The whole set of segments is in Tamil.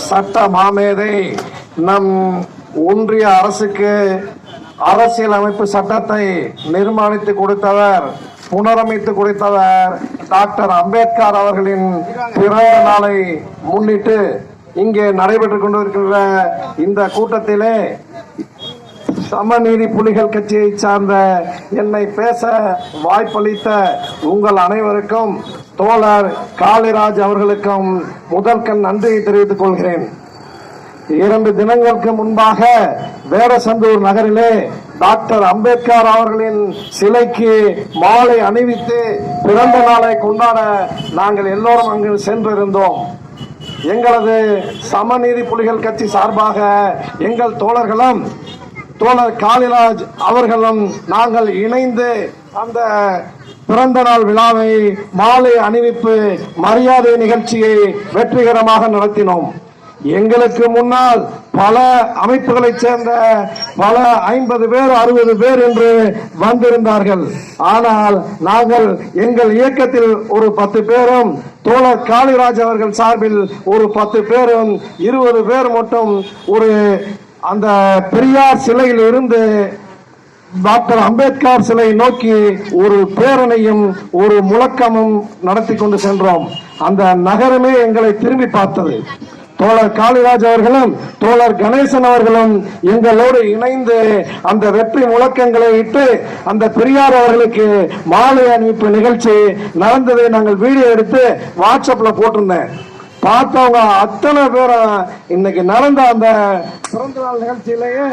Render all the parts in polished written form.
சட்ட மாமேதை நம் ஒன்றிய அரசுக்கு அரசியல் அமைப்பு சட்டத்தை நிர்மாணித்து கொடுத்தவர், புனரமைத்து கொடுத்தவர் டாக்டர் அம்பேத்கர் அவர்களின் பிறந்த நாளை முன்னிட்டு இங்கே நடைபெற்றுக் கொண்டிருக்கின்ற இந்த கூட்டத்திலே சமநீதி புலிகள் கட்சியை சார்ந்த என்னை பேச வாய்ப்பளித்த உங்கள் அனைவருக்கும் தோழர் காளிராஜ் அவர்களுக்கும் முதற்கண் நன்றியை தெரிவித்துக் கொள்கிறேன். 2 தினங்களுக்கு முன்பாக வேடசந்தூர் நகரிலே டாக்டர் அம்பேத்கர் அவர்களின் சிலைக்கு மாலை அணிவித்து பிறந்த நாளை கொண்டாட நாங்கள் எல்லோரும் அங்கு சென்றிருந்தோம். எங்களது சமநீதி புலிகள் கட்சி சார்பாக எங்கள் தோழர்களும் தோழர் காளிராஜ் அவர்களும் நாங்கள் இணைந்து அந்த பிறந்த நாள் விழாவை மாலை அணிவிப்பு மரியாதை நிகழ்ச்சியை வெற்றிகரமாக நடத்தினோம். எங்களுக்கு முன்னால் பல அமைப்புகளைச் சேர்ந்த பல 50 பேர் 60 பேர் என்று வந்திருந்தார்கள். ஆனால் நாங்கள் எங்கள் இயக்கத்தில் ஒரு 10 பேரும், தோழர் காளிராஜ் அவர்கள் சார்பில் ஒரு 10 பேரும், 20 பேர் மட்டும் ஒரு அந்த பெரியார் சிலையில் இருந்து டாக்டர் அம்பேத்கர் சிலை நோக்கி ஒரு பேரணியும் ஒரு முழக்கமும் நடத்தி கொண்டு சென்றோம். அந்த நகரமே எங்களை திரும்பி பார்த்தது. தோழர் காளிராஜ் அவர்களும் தோழர் கணேசன் அவர்களும் எங்களோடு இணைந்து அந்த வெற்றி முழக்கங்களை இட்டு அந்த பெரியார் அவர்களுக்கு மாலை அணிவிப்பு நிகழ்ச்சி நடந்ததை நாங்கள் வீடியோ எடுத்து வாட்ஸ்அப்ல போட்டிருந்தேன். பார்த்தவங்க அத்தனை பேரும் இன்னைக்கு நடந்த அந்த பிறந்த நாள் நிகழ்ச்சியிலேயே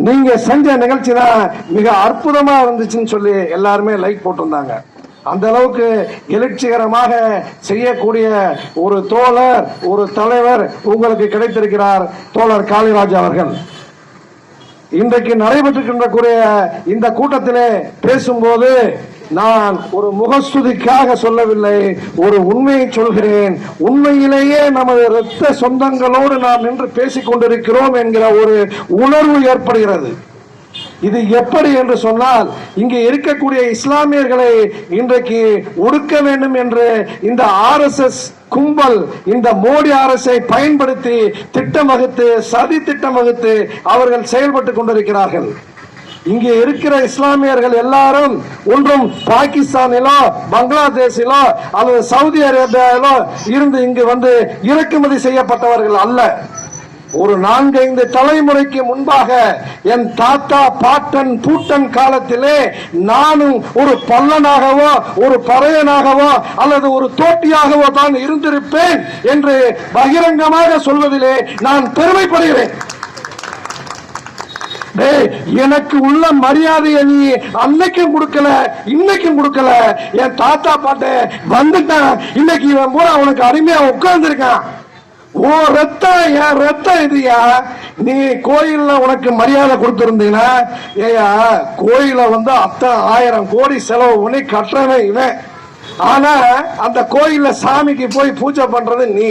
நீங்க செஞ்ச நிகழ்ச்சி தான் மிக அற்புதமா இருந்துச்சுன்னு சொல்லி எல்லாருமே லைக் போட்டிருந்தாங்க. அந்த அளவுக்கு எழுச்சிகரமாக செய்யக்கூடிய ஒரு தோழர், ஒரு தலைவர் உங்களுக்கு கிடைத்திருக்கிறார் தோழர் காளிராஜ் அவர்கள். இன்றைக்கு நடைபெற்றிருக்கின்ற இந்த கூட்டத்திலே பேசும்போது நான் ஒரு முகஸ்துதிக்காக சொல்லவில்லை, ஒரு உண்மையை சொல்கிறேன். உண்மையிலேயே நமது இரத்த சொந்தங்களோடு நாம் நின்று பேசிக் கொண்டிருக்கிறோம் என்கிற ஒரு உணர்வு ஏற்படுகிறது. இது எப்படி என்று சொன்னால், இங்கே இருக்கக்கூடிய இஸ்லாமியர்களை இன்றைக்கு ஒடுக்க வேண்டும் என்று இந்த RSS கும்பல் இந்த மோடி அரசை பயன்படுத்தி திட்டம் வகுத்து, சதி திட்டம் வகுத்து அவர்கள் செயல்பட்டுக் கொண்டிருக்கிறார்கள். இங்கே இருக்கிற இஸ்லாமியர்கள் எல்லாரும் ஒன்றும் பாகிஸ்தானிலோ பங்களாதேஷிலோ அல்லது சவுதி அரேபியாவிலோ இருந்து இங்கு வந்து இறக்குமதி செய்யப்பட்டவர்கள் அல்ல. ஒரு 4-5 தலைமுறைக்கு முன்பாக என் தாத்தா பாட்டன் பூட்டன் காலத்திலே நானும் ஒரு பல்லனாகவோ ஒரு பறையனாகவோ அல்லது ஒரு தோட்டியாகவோ தான் இருந்திருப்பேன் என்று பகிரங்கமாக சொல்வதிலே நான் பெருமைப்படுகிறேன். எனக்கு உள்ள மரியாதையை நீ அன்னைக்கும் கொடுக்கல, இன்னைக்கும் கொடுக்கல. என் தாத்தா பாட்ட வந்துட்டான், இன்னைக்கு இவன் பூரா உனக்கு அருமையா உட்கார்ந்து இருக்கான். ஓ ரத்தம் என் ரத்தம் இதுயா. நீ கோயில்ல உனக்கு மரியாதை கொடுத்திருந்தீங்கன்னா, ஏயா கோயில வந்து அத்தனை 1000 கோடி செலவு பண்ணி கட்டுறவன் இவன். ஆனா அந்த கோயில்ல சாமிக்கு போய் பூஜை பண்றது நீ.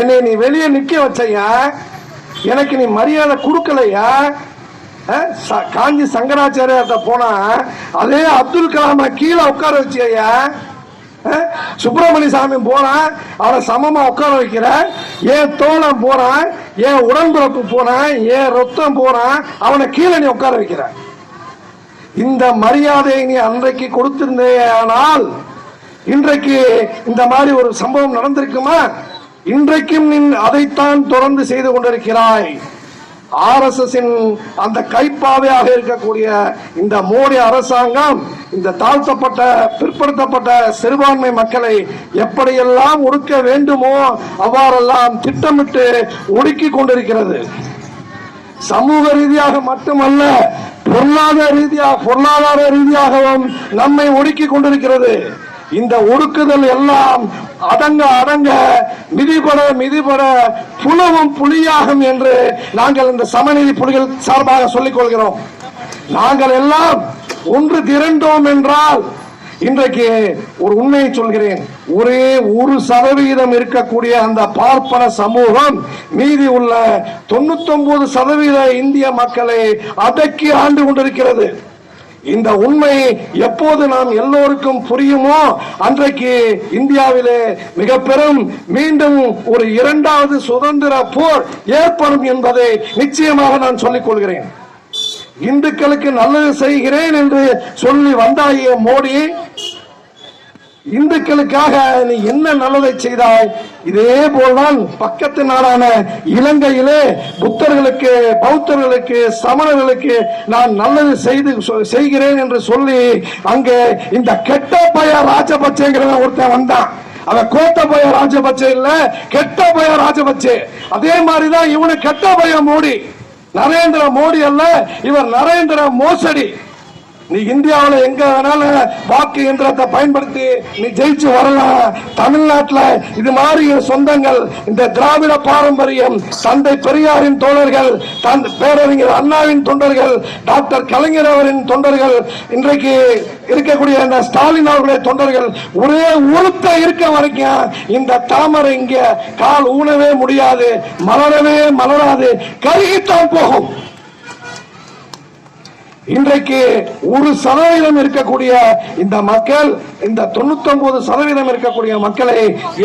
என்னை நீ வெளியே நிக்க வச்சையா, எனக்கு நீ மரியாதை கொடுக்கலையா. காஞ்சி சங்கராச்சாரியார்ட்ட போனா அதே அப்துல் கலாம கீழே உட்கார வச்சியா. சுப்பிரமணிய சாமி போறான், அவனை சமமா உட்கார வைக்கிற. ஏன் தோழன் போறான், ஏன் உடன்பிறப்பு போறான், ஏன் ரத்தம் போறான், அவனை கீழே நீ உட்கார வைக்கிற. இந்த மரியாதையை நீ அன்றைக்கு கொடுத்திருந்தேயானால் இன்றைக்கு இந்த மாதிரி ஒரு சம்பவம் நடந்திருக்குமா? இன்றைக்கும் நீ அதைத்தான் தொடர்ந்து செய்து கொண்டிருக்கிறாய். RSS அந்த கைப்பாவையாக இருக்கக்கூடிய இந்த மோடி அரசாங்கம் இந்த தாழ்த்தப்பட்ட பிற்படுத்தப்பட்ட சிறுபான்மை மக்களை எப்படியெல்லாம் ஒடுக்க வேண்டுமோ அவ்வாறெல்லாம் திட்டமிட்டு ஒடுக்கி கொண்டிருக்கிறது. சமூக ரீதியாக மட்டுமல்ல, பொருளாதார ரீதியாகவும் நம்மை ஒடுக்கி கொண்டிருக்கிறது. இந்த ஒடுக்குதல் எல்லாம் அடங்க மிதிபட புலவும் புலியாகும் என்று நாங்கள் இந்த சமநீதி புலிகள் சார்பாக சொல்லிக் கொள்கிறோம். நாங்கள் எல்லாம் ஒன்று திரண்டோம் என்றால், இன்றைக்கு ஒரு உண்மையை சொல்கிறேன், ஒரே 1% இருக்கக்கூடிய அந்த பார்ப்பன சமூகம் மீதி உள்ள 99% இந்திய மக்களை அடக்கி ஆண்டு கொண்டிருக்கிறது. இந்த உண்மை எப்போது நாம் எல்லோருக்கும் புரியுமோ அன்றைக்கு இந்தியாவிலே மிக பெரும் மீண்டும் ஒரு இரண்டாவது சுதந்திர போர் ஏற்படும் என்பதை நிச்சயமாக நான் சொல்லிக் கொள்கிறேன். இந்துக்களுக்கு நல்லது செய்கிறேன் என்று சொல்லி வந்தாயே மோடி, இந்துக்களுக்காக நீ என்ன நல்லதை செய்தாய்? இதே போல்தான் பக்கத்து நாடான இலங்கையிலே புத்தர்களுக்கு, பௌத்தர்களுக்கு, சமணர்களுக்கு நான் நல்லது செய்கிறேன் என்று சொல்லி அங்கே இந்த கெட்ட பய ராஜபக்சேங்கிற ஒருத்தன் வந்தான். அவன் கோத்தபய ராஜபக்சே இல்ல, கெட்ட பய ராஜபக்சே. அதே மாதிரிதான் இவனு கெட்ட பய மோடி. நரேந்திர மோடி அல்ல, இவர் நரேந்திர மோசடி. நீ இந்தியாவில் எங்க வேணாலும் வாக்கு எந்திரத்தை பயன்படுத்தி நீ ஜெயிச்சு வரலாம். தமிழ்நாட்டில் இது மாதிரி சொந்தங்கள், இந்த திராவிட பாரம்பரியம், தந்தை பெரியாரின் தோழர்கள், பேரறிஞர் அண்ணாவின் தொண்டர்கள், டாக்டர் கலைஞர் அவரின் தொண்டர்கள், இன்றைக்கு இருக்கக்கூடிய இந்த ஸ்டாலின் அவர்களுடைய தொண்டர்கள் ஒரே ஒருத்த இருக்க வரைக்கும் இந்த தாமரை இங்க கால் ஊனவே முடியாது, மலரவே மலராது, கருகித்தான் போகும். இன்றைக்கு 1% இருக்கக்கூடிய இந்த மக்கள், இந்த 99% இருக்கக்கூடிய மக்களை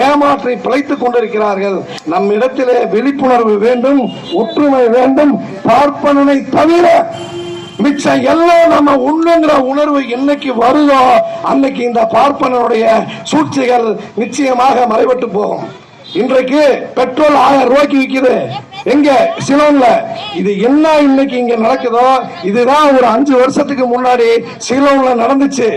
ஏமாற்றி பிழைத்துக் கொண்டிருக்கிறார்கள். நம் இடத்திலே விழிப்புணர்வு வேண்டும், ஒற்றுமை வேண்டும். பார்ப்பனனை தவிர மிச்சம் எல்லாம் நம்ம உண்ணுங்கிற உணர்வு என்னைக்கு வருதோ அன்னைக்கு இந்த பார்ப்பனனுடைய சூழ்ச்சிகள் நிச்சயமாக மறைபட்டு போகும். இன்றைக்கு பெட்ரோல் 1000 ரூபாய்க்கு விற்குது எங்க சிலோன்ல. இது என்ன இன்னைக்கு இங்க நடக்குதோ இதுதான் ஒரு 5 வருஷத்துக்கு முன்னாடி சிலோன்ல நடந்துச்சு.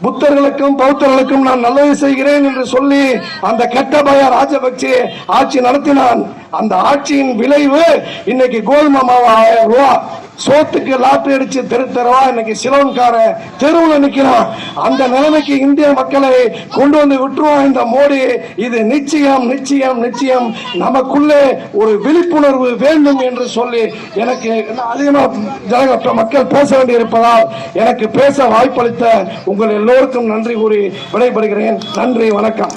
புத்தர்களுக்கும் பௌத்தர்களுக்கும் நான் நல்லது செய்கிறேன் என்று சொல்லி அந்த கெட்ட பய ராஜபக்சே ஆட்சி நடத்தினான். அந்த ஆட்சியின் விளைவு இன்னைக்கு கோதுமை மாவு 1000 ரூபாய், சோத்துக்கு லாட்டரி அடிச்சு தெருவா இன்னைக்கு சிலோன்கார தெருவில் நிக்கிறான். அந்த நிலைமைக்கு இந்திய மக்களை கொண்டு வந்து விட்டுருவான் இந்த மோடி. இது நிச்சயம் நிச்சயம் நிச்சயம் நமக்குள்ளே ஒரு விழிப்புணர்வு வேண்டும் என்று சொல்லி எனக்கு அதிகமாக மக்கள் பேச வேண்டியிருப்பதால் எனக்கு பேச வாய்ப்பளித்த உங்கள் எல்லோருக்கும் நன்றி கூறி விடைபெறுகிறேன். நன்றி, வணக்கம்.